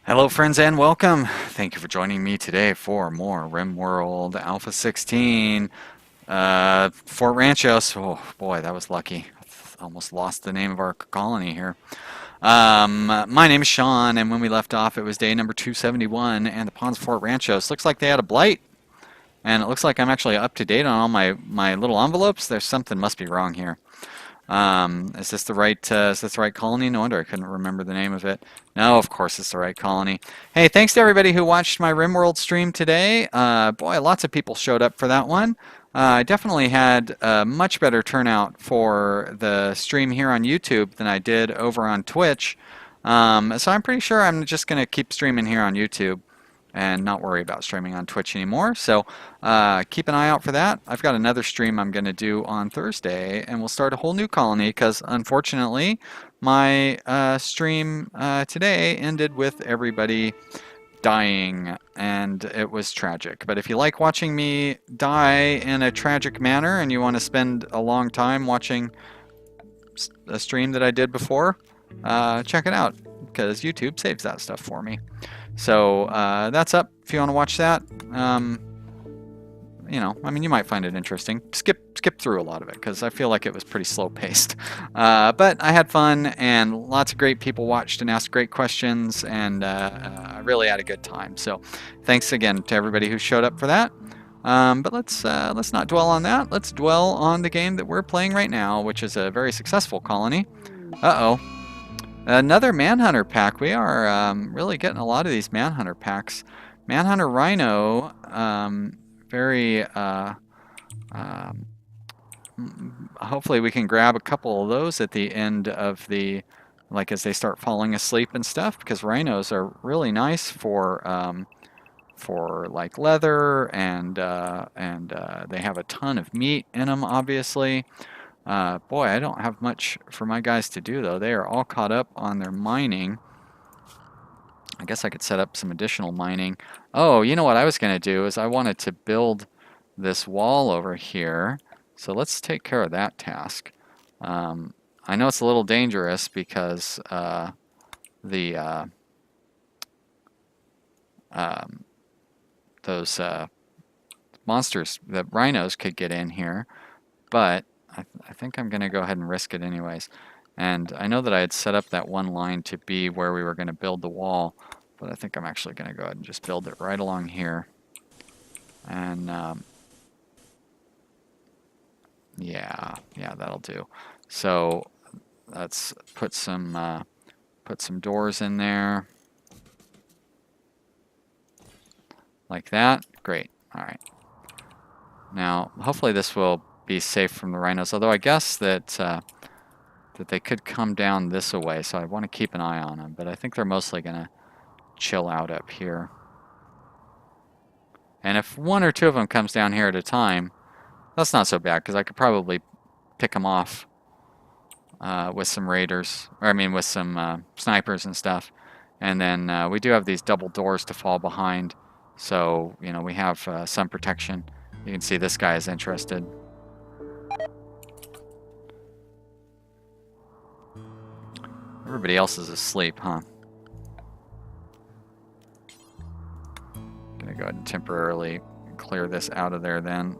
Hello friends and welcome. Thank you for joining me today for more Rimworld Alpha 16 Fort Ranchos. Oh boy, that was lucky. Almost lost the name of our colony here. My name is Sean, and when we left off it was day number 271 and the ponds of Fort Ranchos. Looks like they had a blight, and it looks like I'm actually up to date on all my little envelopes. There's something must be wrong here. Is this the right colony? No wonder I couldn't remember the name of it. No, of course it's the right colony. Hey, thanks to everybody who watched my Rimworld stream today. Boy, lots of people showed up for that one. I definitely had a much better turnout for the stream here on YouTube than I did over on Twitch. So I'm pretty sure I'm just going to keep streaming here on YouTube and not worry about streaming on Twitch anymore. So keep an eye out for that. I've got another stream I'm going to do on Thursday, and we'll start a whole new colony because unfortunately my stream today ended with everybody dying, and it was tragic. But if you like watching me die in a tragic manner and you want to spend a long time watching a stream that I did before, check it out because YouTube saves that stuff for me. So that's up if you want to watch that. You know, I mean, you might find it interesting. Skip through a lot of it because I feel like it was pretty slow paced. But I had fun, and lots of great people watched and asked great questions, and I really had a good time. So thanks again to everybody who showed up for that. But let's not dwell on that. Let's dwell on the game that we're playing right now, which is a very successful colony. Uh-oh. Another Manhunter pack. We are really getting a lot of these Manhunter packs. Manhunter Rhino, hopefully we can grab a couple of those at the end of the, like as they start falling asleep and stuff, because rhinos are really nice for like leather, and they have a ton of meat in them, obviously. Boy, I don't have much for my guys to do, though. They are all caught up on their mining. I guess I could set up some additional mining. Oh, you know what I was going to do is I wanted to build this wall over here. So let's take care of that task. I know it's a little dangerous because those monsters, the rhinos, could get in here, but I think I'm going to go ahead and risk it anyways. And I know that I had set up that one line to be where we were going to build the wall, but I think I'm actually going to go ahead and just build it right along here. And yeah, that'll do. So let's put some doors in there like that. Great. All right. Now, hopefully this will be safe from the rhinos, although I guess that that they could come down this way, so I want to keep an eye on them, but I think they're mostly going to chill out up here. And if one or two of them comes down here at a time, that's not so bad, because I could probably pick them off with some raiders, or I mean with some snipers and stuff. And then we do have these double doors to fall behind, so you know we have some protection. You can see this guy is interested. Everybody else is asleep, huh? Gonna go ahead and temporarily clear this out of there then.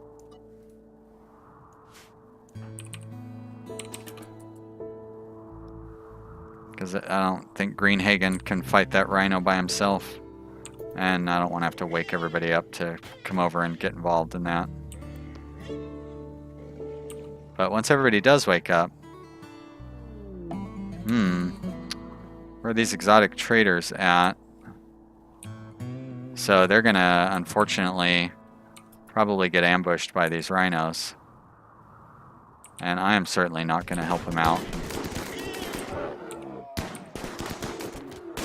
Because I don't think Greenhagen can fight that rhino by himself. And I don't want to have to wake everybody up to come over and get involved in that. But once everybody does wake up, where are these exotic traders at? So they're gonna, unfortunately, probably get ambushed by these rhinos. And I am certainly not gonna help them out.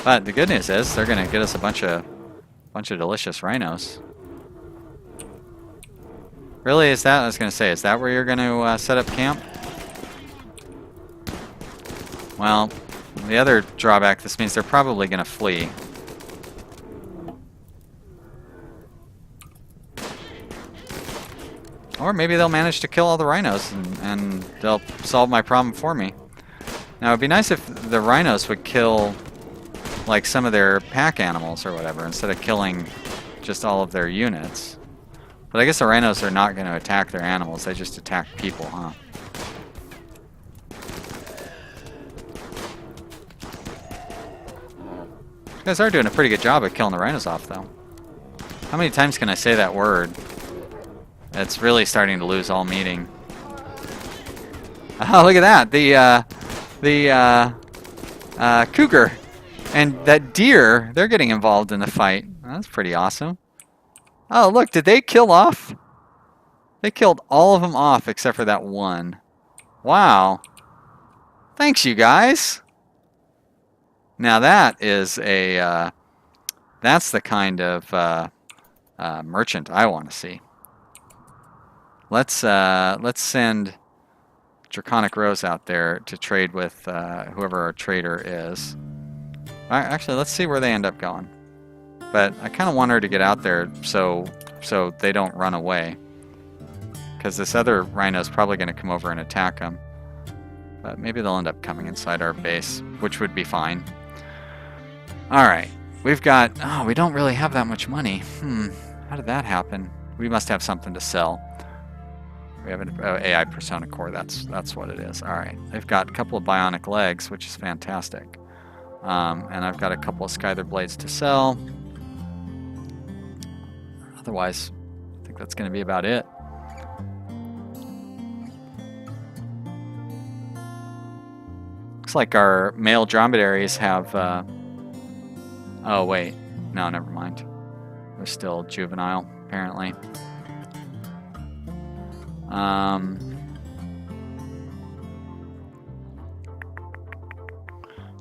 But the good news is they're gonna get us a bunch of delicious rhinos. Really, is that? I was gonna say, is that where you're gonna set up camp? Well, the other drawback, this means they're probably going to flee. Or maybe they'll manage to kill all the rhinos and they'll solve my problem for me. Now, it'd be nice if the rhinos would kill like some of their pack animals or whatever, instead of killing just all of their units. But I guess the rhinos are not going to attack their animals, they just attack people, huh? You guys are doing a pretty good job of killing the rhinos off, though. How many times can I say that word? It's really starting to lose all meaning. Oh, look at that! The cougar and that deer, they're getting involved in the fight. That's pretty awesome. Oh, look, did they kill off? They killed all of them off except for that one. Wow. Thanks, you guys. Now that is a, that's the kind of merchant I want to see. Let's send Draconic Rose out there to trade with whoever our trader is. Actually, let's see where they end up going. But I kind of want her to get out there so they don't run away. Because this other rhino is probably going to come over and attack them. But maybe they'll end up coming inside our base, which would be fine. Alright, we've got... Oh, we don't really have that much money. How did that happen? We must have something to sell. We have an AI Persona Core, that's what it is. Alright, they've got a couple of bionic legs, which is fantastic. And I've got a couple of Skyther Blades to sell. Otherwise, I think that's going to be about it. Looks like our male dromedaries have... Oh, wait. No, never mind. They're still juvenile, apparently.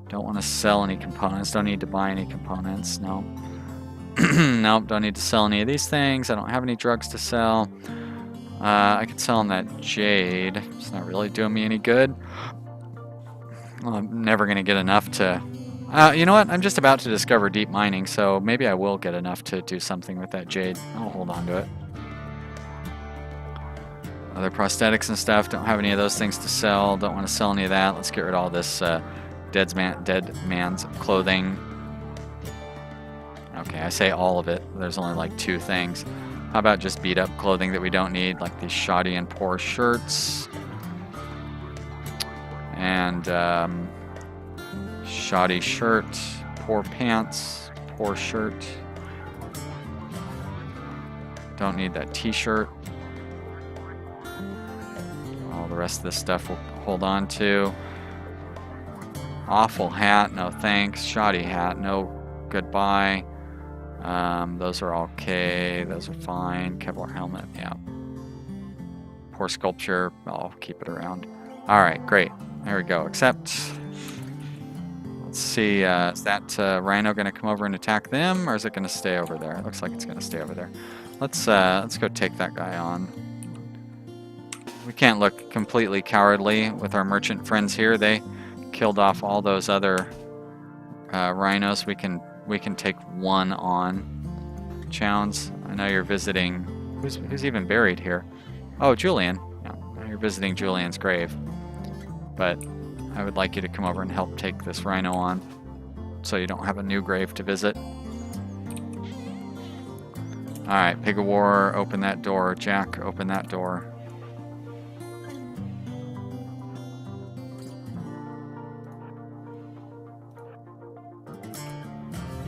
Don't want to sell any components. Don't need to buy any components. No. Nope, don't need to sell any of these things. I don't have any drugs to sell. I could sell them that jade. It's not really doing me any good. Well, I'm never going to get enough to... you know what? I'm just about to discover deep mining, so maybe I will get enough to do something with that jade. I'll hold on to it. Other prosthetics and stuff. Don't have any of those things to sell. Don't want to sell any of that. Let's get rid of all this dead man's clothing. Okay, I say all of it. There's only like 2 things. How about just beat up clothing that we don't need, like these shoddy and poor shirts. And shoddy shirt, poor pants, poor shirt. Don't need that t-shirt. All the rest of this stuff we'll hold on to. Awful hat, no thanks. Shoddy hat, no goodbye. Those are okay. Those are fine. Kevlar helmet, yeah. Poor sculpture, I'll keep it around. Alright, great. There we go. Except, let's see, is that rhino going to come over and attack them, or is it going to stay over there? It looks like it's going to stay over there. Let's go take that guy on. We can't look completely cowardly with our merchant friends here. They killed off all those other rhinos. We can take one on. Chowns, I know you're visiting. Who's even buried here? Oh, Julian. Yeah, you're visiting Julian's grave. But I would like you to come over and help take this rhino on, so you don't have a new grave to visit. All right, Pig of War, open that door. Jack, open that door.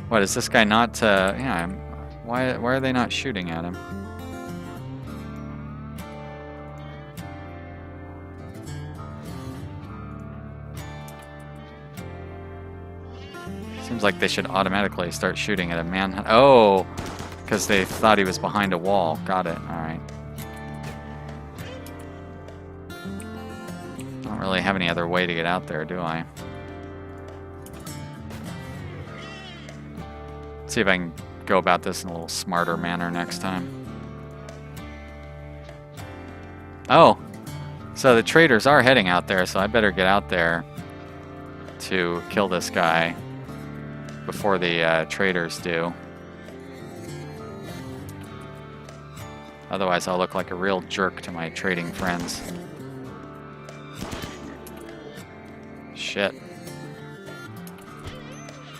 What, is this guy not, yeah, why are they not shooting at him? Seems like they should automatically start shooting at a manhunt. Oh, because they thought he was behind a wall. Got it, alright. Don't really have any other way to get out there, do I? See if I can go about this in a little smarter manner next time. Oh, so the traders are heading out there, so I better get out there to kill this guy before the traders do. Otherwise, I'll look like a real jerk to my trading friends. Shit.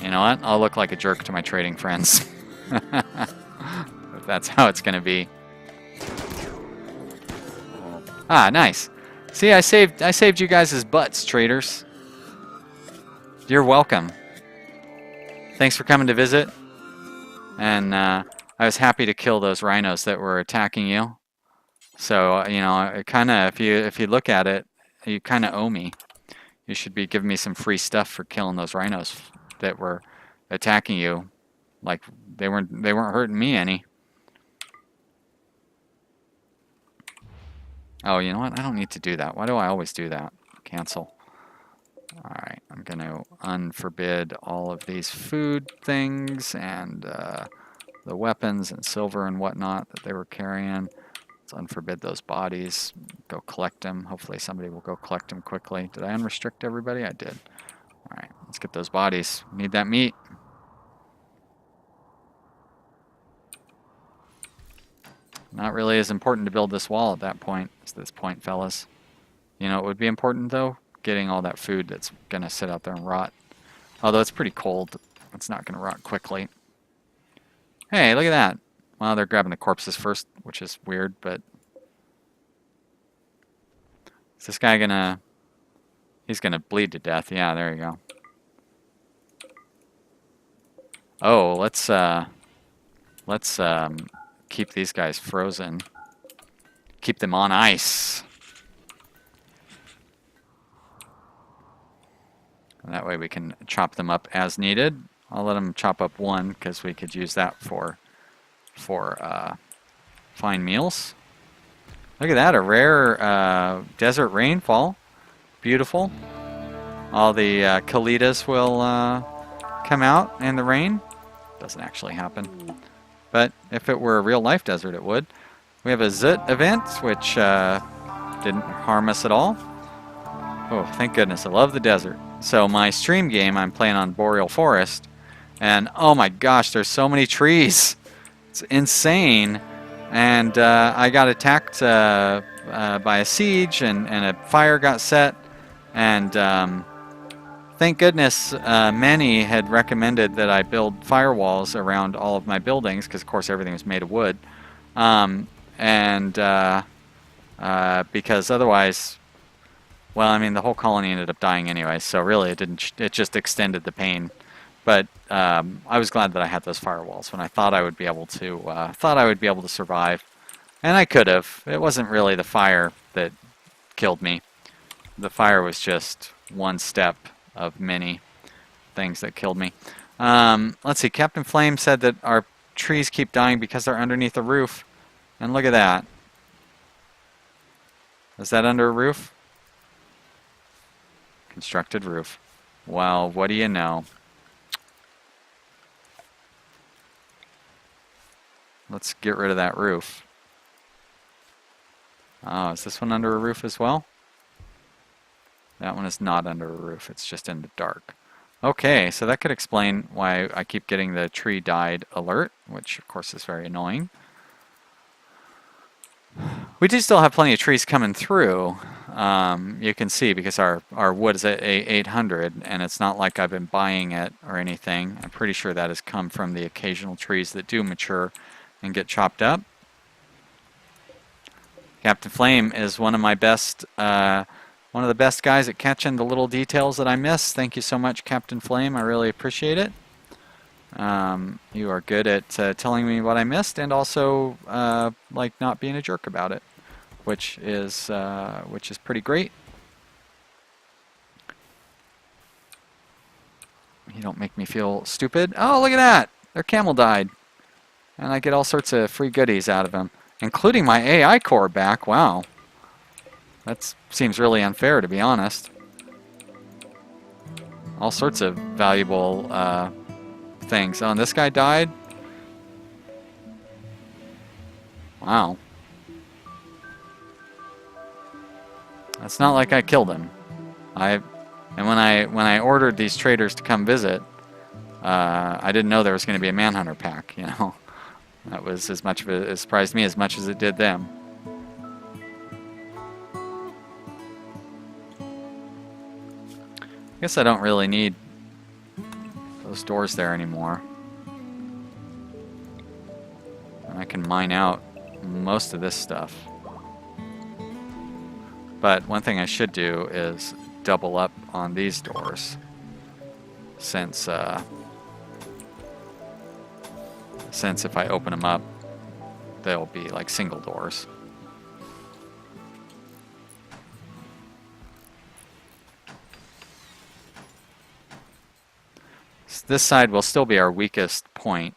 You know what? I'll look like a jerk to my trading friends. If that's how it's gonna be. Ah, nice. See, I saved you guys' butts, traders. You're welcome. Thanks for coming to visit. And I was happy to kill those rhinos that were attacking you. So, you know, it kind of, if you look at it, you kind of owe me. You should be giving me some free stuff for killing those rhinos that were attacking you. Like they weren't hurting me any. Oh, you know what? I don't need to do that. Why do I always do that? Cancel. Alright, I'm going to unforbid all of these food things and the weapons and silver and whatnot that they were carrying. Let's unforbid those bodies. Go collect them. Hopefully somebody will go collect them quickly. Did I unrestrict everybody? I did. Alright, let's get those bodies. Need that meat. Not really as important to build this wall at that point, fellas. You know, it would be important, though, getting all that food that's going to sit out there and rot. Although it's pretty cold. It's not going to rot quickly. Hey, look at that. Well, they're grabbing the corpses first, which is weird, but... Is this guy going to... He's going to bleed to death. Yeah, there you go. Oh, let's keep these guys frozen. Keep them on ice. And that way we can chop them up as needed. I'll let them chop up one because we could use that for fine meals. Look at that, a rare desert rainfall. Beautiful. All the colitas will come out in the rain. Doesn't actually happen. But if it were a real life desert, it would. We have a Zut event, which didn't harm us at all. Oh, thank goodness. I love the desert. So my stream game, I'm playing on Boreal Forest. And oh my gosh, there's so many trees. It's insane. And I got attacked by a siege, and a fire got set. And thank goodness Manny had recommended that I build firewalls around all of my buildings, because of course everything was made of wood. Because otherwise, well, I mean, the whole colony ended up dying anyway, so really it just extended the pain. But I was glad that I had those firewalls when I thought I would be able to survive. And I could have. It wasn't really the fire that killed me. The fire was just one step of many things that killed me. Let's see, Captain Flame said that our trees keep dying because they're underneath the roof. And look at that. Is that under a roof? Constructed roof. Well, what do you know? Let's get rid of that roof. Oh, is this one under a roof as well? That one is not under a roof, it's just in the dark. Okay, so that could explain why I keep getting the tree died alert, which of course is very annoying. We do still have plenty of trees coming through. You can see because our wood is at 800, and it's not like I've been buying it or anything. I'm pretty sure that has come from the occasional trees that do mature and get chopped up. Captain Flame is one of my best, one of the best guys at catching the little details that I miss. Thank you so much, Captain Flame. I really appreciate it. You are good at telling me what I missed, and also like not being a jerk about it, which is pretty great. You don't make me feel stupid. Oh, look at that! Their camel died, and I get all sorts of free goodies out of him, including my AI core back. Wow, that seems really unfair, to be honest. All sorts of valuable things. Oh, and this guy died? Wow. It's not like I killed him. And when I ordered these traders to come visit, I didn't know there was going to be a Manhunter pack, you know. That was as much of it surprised me as much as it did them. I guess I don't really need those doors there anymore. And I can mine out most of this stuff. But one thing I should do is double up on these doors, since if I open them up, they'll be like single doors. So this side will still be our weakest point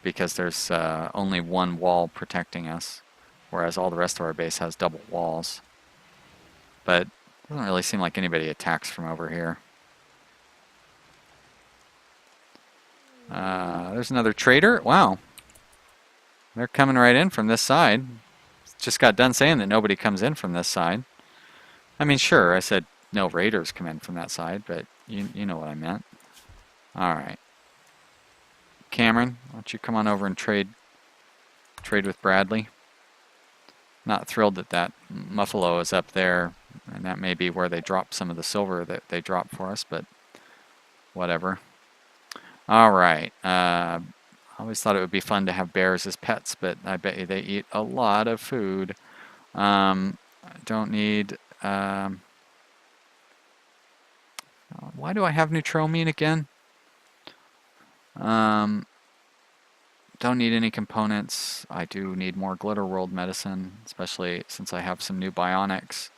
because there's only one wall protecting us, whereas all the rest of our base has double walls. But it doesn't really seem like anybody attacks from over here. There's another trader. Wow. They're coming right in from this side. Just got done saying that nobody comes in from this side. I mean, sure, I said no raiders come in from that side, but you know what I meant. Alright. Cameron, why don't you come on over and trade with Bradley? Not thrilled that that Muffalo is up there, and that may be where they drop some of the silver that they dropped for us, but whatever. Alright, I always thought it would be fun to have bears as pets, but I bet you they eat a lot of food. I don't need... why do I have Neutromine again? Don't need any components. I do need more Glitter World medicine, especially since I have some new bionics.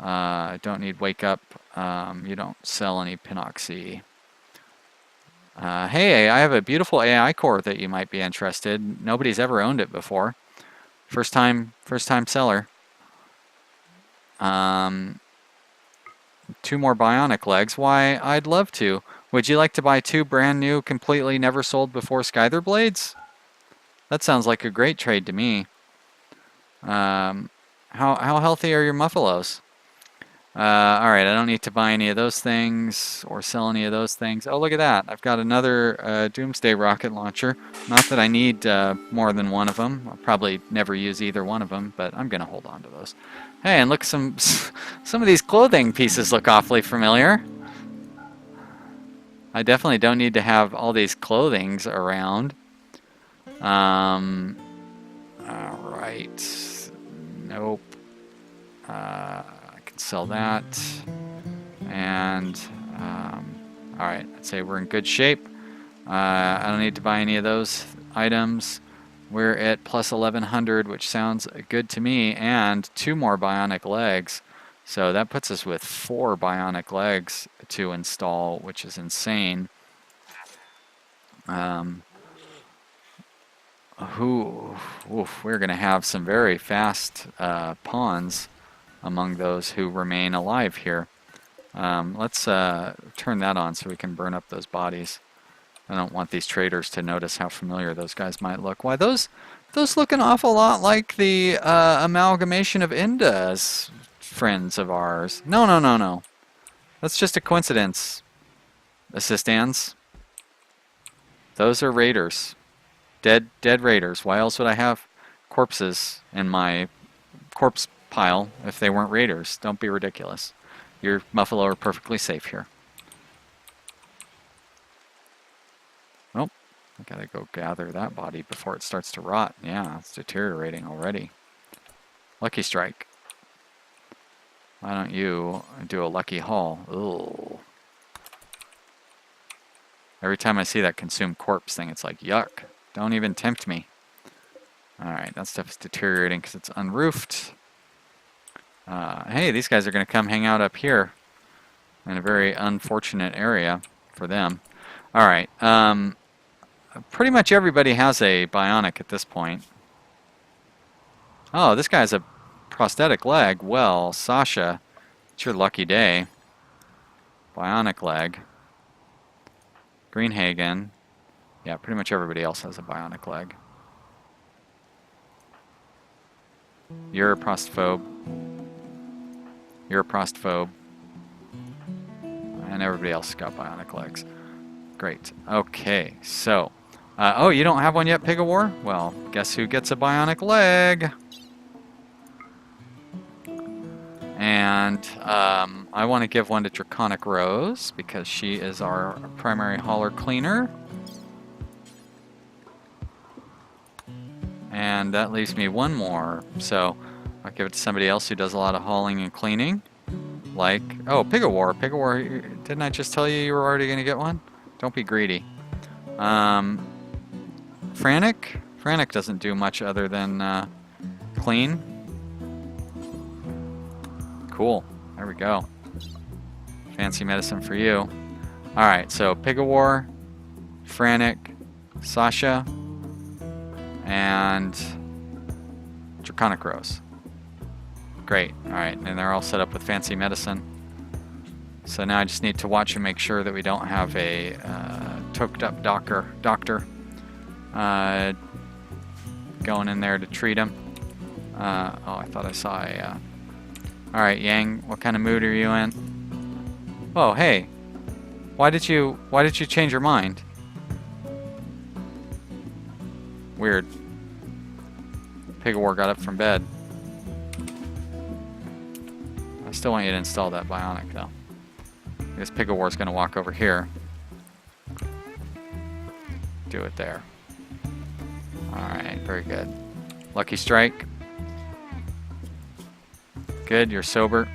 I don't need Wake Up. You don't sell any Pinoxy. Hey, I have a beautiful AI core that you might be interested. Nobody's ever owned it before. First time seller. 2 more bionic legs. Why, I'd love to. Would you like to buy 2 brand new, completely never sold before Skyther blades? That sounds like a great trade to me. How healthy are your Muffalos? Alright, I don't need to buy any of those things or sell any of those things. Oh, look at that. I've got another Doomsday rocket launcher. Not that I need more than one of them. I'll probably never use either one of them, but I'm going to hold on to those. Hey, and look, some of these clothing pieces look awfully familiar. I definitely don't need to have all these clothings around. Alright. Nope. I can sell that. And, alright, I'd say we're in good shape. I don't need to buy any of those items. We're at plus 1100, which sounds good to me, and 2 more bionic legs. So that puts us with 4 bionic legs to install, which is insane. We're going to have some very fast pawns among those who remain alive here. Let's turn that on so we can burn up those bodies. I don't want these traders to notice how familiar those guys might look. Why, those look an awful lot like the amalgamation of Inda's friends of ours. No. That's just a coincidence. Assistants. Those are raiders. Dead raiders. Why else would I have corpses in my corpse pile if they weren't raiders? Don't be ridiculous. Your Muffalo are perfectly safe here. Oh, I gotta go gather that body before it starts to rot. Yeah, it's deteriorating already. Lucky strike. Why don't you do a lucky haul? Ooh. Every time I see that consumed corpse thing, it's like, yuck. Don't even tempt me. Alright, that stuff's deteriorating because it's unroofed. Hey, these guys are going to come hang out up here in a very unfortunate area for them. Alright, pretty much everybody has a bionic at this point. Oh, this guy's a prosthetic leg. Well, Sasha, it's your lucky day. Bionic leg. Greenhagen. Yeah, pretty much everybody else has a bionic leg. You're a prostaphobe. You're a prostaphobe. And everybody else has got bionic legs. Great. Okay, so... oh, you don't have one yet, Pig of War? Well, guess who gets a bionic leg? And I want to give one to Draconic Rose because she is our primary hauler cleaner. And that leaves me one more. So I'll give it to somebody else who does a lot of hauling and cleaning. Like, oh, Pig-a-War. Pig-a-War, didn't I just tell you you were already going to get one? Don't be greedy. Frantic? Frantic doesn't do much other than clean. Cool. There we go. Fancy medicine for you. Alright, so Pig-a-War, Frantic, Sasha, and Draconic Rose. Great. Alright, and they're all set up with fancy medicine. So now I just need to watch and make sure that we don't have a toked up doctor going in there to treat him. Oh, I thought I saw a... Alright, Yang, what kind of mood are you in? Oh, hey. Why did you change your mind? Weird. Pig-a-War got up from bed. I still want you to install that bionic, though. I guess Pig-a-War's going to walk over here. Do it there. Alright, very good. Lucky Strike. Good, you're sober.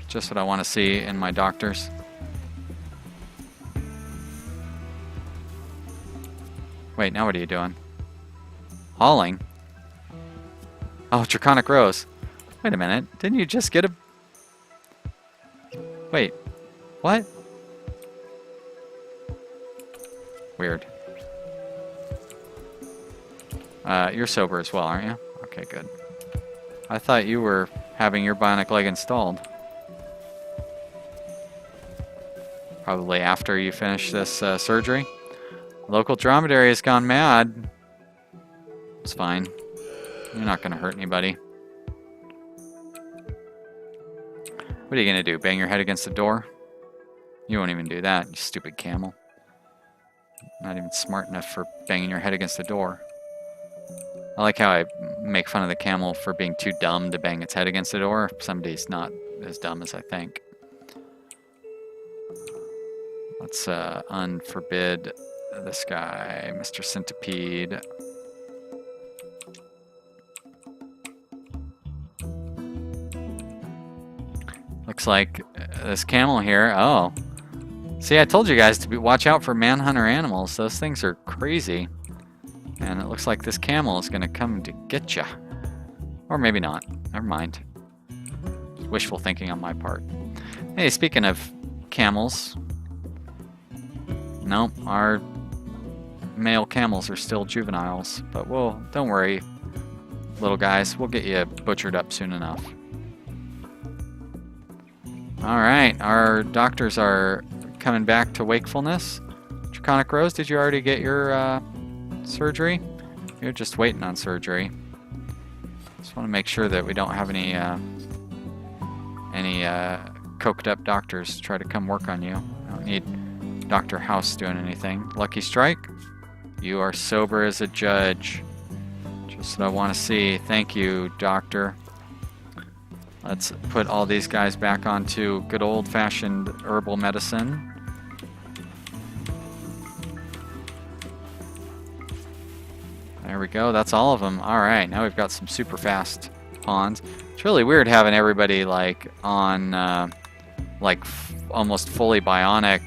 Just what I want to see in my doctors. Wait, now what are you doing? Hauling? Oh, Draconic Rose. Wait a minute. Didn't you just get a... Wait. What? Weird. You're sober as well, aren't you? Okay, good. I thought you were having your bionic leg installed. Probably after you finish this surgery. Local dromedary has gone mad. It's fine. You're not going to hurt anybody. What are you going to do? Bang your head against the door? You won't even do that, you stupid camel. Not even smart enough for banging your head against the door. I like how I make fun of the camel for being too dumb to bang its head against the door. Somebody's not as dumb as I think. Let's unforbid this guy, Mr. Centipede. Looks like this camel here. Oh. See, I told you guys to watch out for manhunter animals. Those things are crazy. And it looks like this camel is going to come to get ya. Or maybe not. Never mind. Wishful thinking on my part. Hey, speaking of camels. No, our male camels are still juveniles. But don't worry, little guys. We'll get you butchered up soon enough. Alright, our doctors are coming back to wakefulness. Draconic Rose, did you already get your surgery? You're just waiting on surgery. Just want to make sure that we don't have any coked up doctors try to come work on you. I don't need Dr. House doing anything. Lucky Strike, you are sober as a judge. Just what I want to see. Thank you, doctor. Let's put all these guys back onto good old-fashioned herbal medicine. There we go. That's all of them. All right, now we've got some super fast pawns. It's really weird having everybody like on almost fully bionic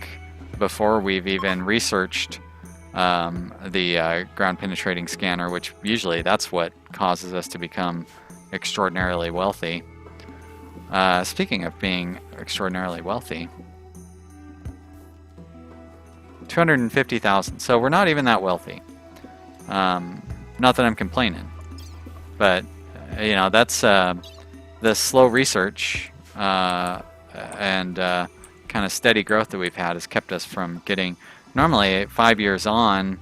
before we've even researched the ground penetrating scanner, which usually that's what causes us to become extraordinarily wealthy. Speaking of being extraordinarily wealthy, 250,000. So we're not even that wealthy. Not that I'm complaining, but you know, that's the slow research and kind of steady growth that we've had has kept us from getting. Normally, 5 years on,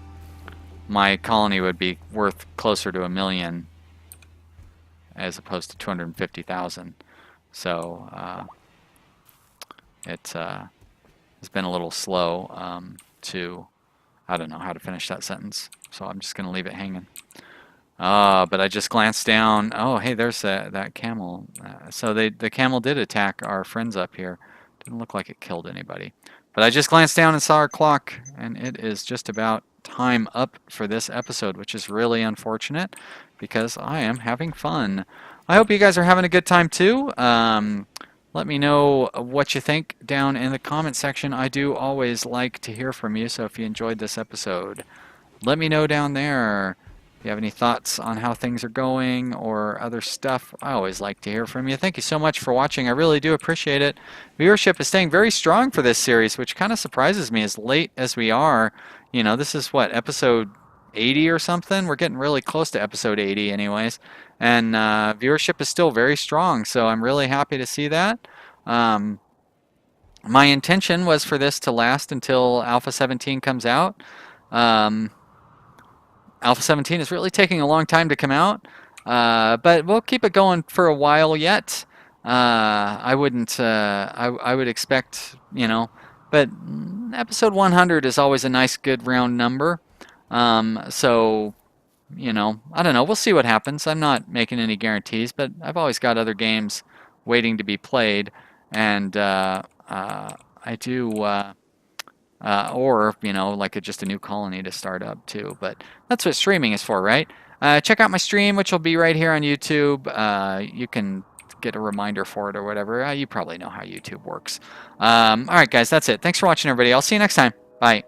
my colony would be worth closer to $1 million as opposed to 250,000. So it has been a little slow to, I don't know how to finish that sentence, so I'm just going to leave it hanging. But I just glanced down. Oh, hey, there's that camel. So the camel did attack our friends up here. Didn't look like it killed anybody. But I just glanced down and saw our clock, and it is just about time up for this episode, which is really unfortunate because I am having fun. I hope you guys are having a good time too. Let me know what you think down in the comment section. I do always like to hear from you, so if you enjoyed this episode, let me know down there. If you have any thoughts on how things are going or other stuff, I always like to hear from you. Thank you so much for watching. I really do appreciate it. Viewership is staying very strong for this series, which kind of surprises me as late as we are. You know, this is what, episode 80 or something? We're getting really close to episode 80 anyways. And viewership is still very strong, so I'm really happy to see that. My intention was for this to last until Alpha 17 comes out. Alpha 17 is really taking a long time to come out, but we'll keep it going for a while yet. I wouldn't, I would expect, you know, but episode 100 is always a nice, good round number. So, you know, I don't know. We'll see what happens. I'm not making any guarantees, but I've always got other games waiting to be played, and I do. Or, you know, like just a new colony to start up too. But that's what streaming is for, right? Check out my stream, which will be right here on YouTube. You can get a reminder for it or whatever. You probably know how YouTube works. All right, guys, that's it. Thanks for watching, everybody. I'll see you next time. Bye.